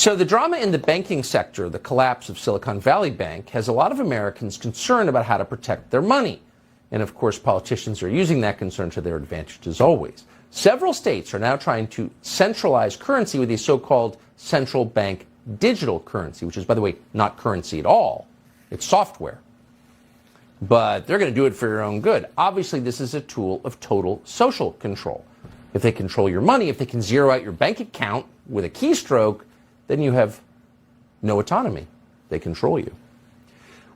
So the drama in the banking sector, the collapse of Silicon Valley Bank, has a lot of Americans concerned about how to protect their money. And of course, politicians are using that concern to their advantage as always. Several states are now trying to centralize currency with a so-called central bank digital currency, which is, by the way, not currency at all. It's software. But they're going to do it for your own good. Obviously, this is a tool of total social control. If they control your money, if they can zero out your bank account with a keystroke, then you have no autonomy. They control you.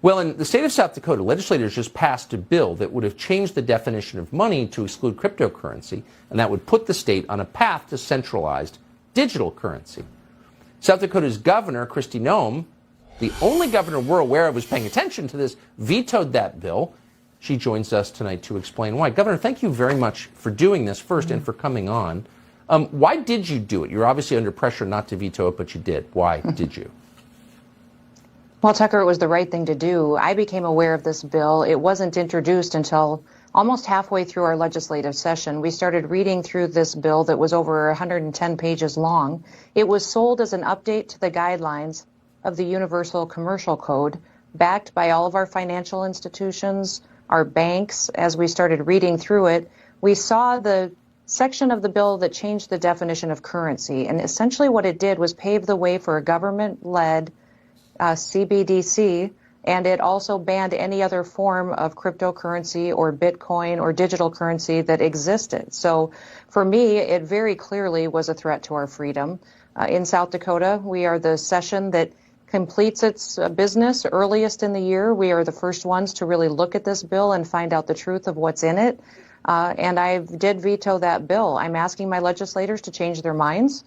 Well, in the state of South Dakota, legislators just passed a bill that would have changed the definition of money to exclude cryptocurrency, and that would put the state on a path to centralized digital currency. South Dakota's governor, Kristi Noem, the only governor we're aware of who's paying attention to this, vetoed that bill. She joins us tonight to explain why. Governor, thank you very much for doing this first and for coming on. Why did you do it? You're obviously under pressure not to veto it, but you did. Why did you? Well, Tucker, it was the right thing to do. I became aware of this bill. It wasn't introduced until almost halfway through our legislative session. We started reading through this bill that was over 110 pages long. It was sold as an update to the guidelines of the Universal Commercial Code, backed by all of our financial institutions, our banks. As we started reading through it, we saw the section of the bill that changed the definition of currency. And essentially what it did was pave the way for a government-led CBDC, and it also banned any other form of cryptocurrency or Bitcoin or digital currency that existed. So for me, it very clearly was a threat to our freedom. In South Dakota, we are the session that completes its business earliest in the year. We are the first ones to really look at this bill and find out the truth of what's in it. And I did veto that bill. I'm asking my legislators to change their minds,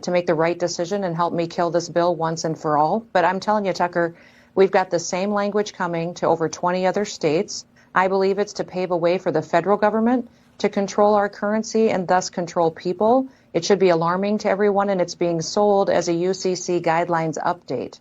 to make the right decision and help me kill this bill once and for all. But I'm telling you, Tucker, we've got the same language coming to over 20 other states. I believe it's to pave a way for the federal government to control our currency and thus control people. It should be alarming to everyone, and it's being sold as a UCC guidelines update.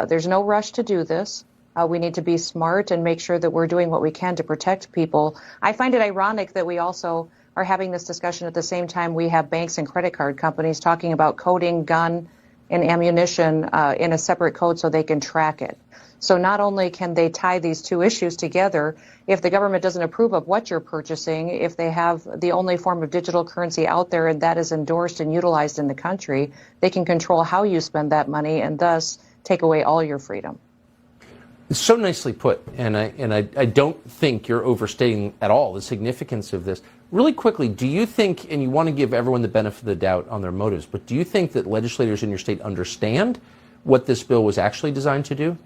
There's no rush to do this. We need to be smart and make sure that we're doing what we can to protect people. I find it ironic that we also are having this discussion at the same time we have banks and credit card companies talking about coding gun and ammunition in a separate code so they can track it. So not only can they tie these two issues together, if the government doesn't approve of what you're purchasing, if they have the only form of digital currency out there and that is endorsed and utilized in the country, they can control how you spend that money and thus take away all your freedom. It's so nicely put, and I don't think you're overstating at all the significance of this. Really quickly, do you think, and you want to give everyone the benefit of the doubt on their motives, but do you think that legislators in your state understand what this bill was actually designed to do?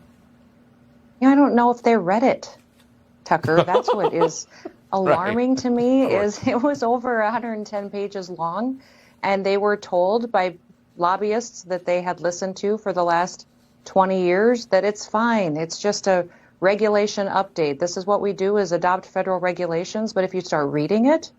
I don't know if they read it, Tucker. That's what is alarming to me, is it was over 110 pages long, and they were told by lobbyists that they had listened to for the last 20 years that it's fine. It's just a regulation update. This is what we do, is adopt federal regulations. But if you start reading it,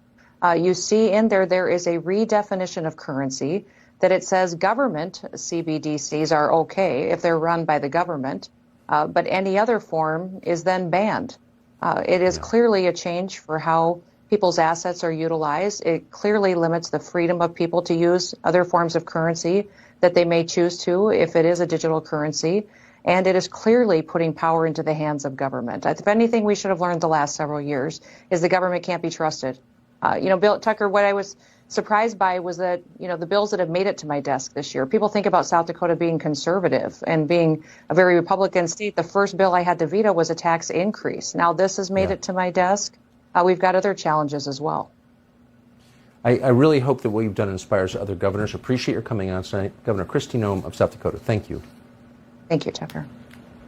you see in there is a redefinition of currency, that it says government CBDCs are okay if they're run by the government, but any other form is then banned. It is clearly a change for how people's assets are utilized. It clearly limits the freedom of people to use other forms of currency that they may choose to if it is a digital currency. And it is clearly putting power into the hands of government. If anything we should have learned the last several years is the government can't be trusted. Bill Tucker, what I was surprised by was that, the bills that have made it to my desk this year, people think about South Dakota being conservative and being a very Republican state. The first bill I had to veto was a tax increase. Now this has made it to my desk. We've got other challenges as well. I really hope that what you've done inspires other governors. Appreciate your coming on tonight. Governor Kristi Noem of South Dakota. Thank you. Thank you, Tucker.